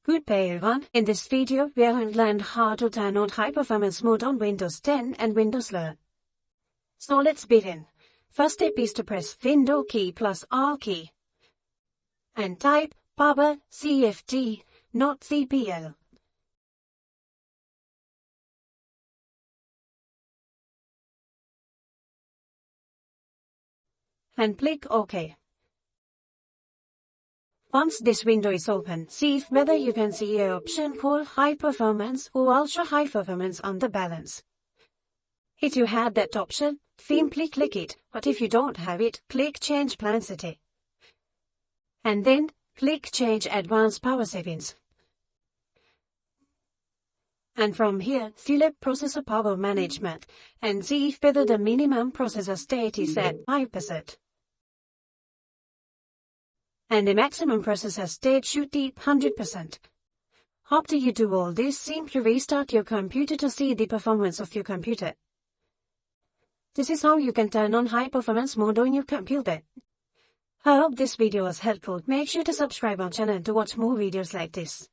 Good day everyone. In this video we are going to learn how to turn on high performance mode on Windows 10 and Windows 11. So let's begin. First step is to press Window key plus R key and type power CFG, not CPL. And click OK. Once this window is open, see whether you can see an option called High Performance or Ultra High Performance on the balance. If you have that option, simply click it, but if you don't have it, click Change Plan Setting. And then, click Change Advanced Power Settings. And from here, select Processor Power Management, and see whether the minimum processor state is at 5%. And the maximum processor state should be 100%. After you do all this, simply restart your computer to see the performance of your computer. This is how you can turn on high performance mode on your computer. I hope this video was helpful. Make sure to subscribe our channel to watch more videos like this.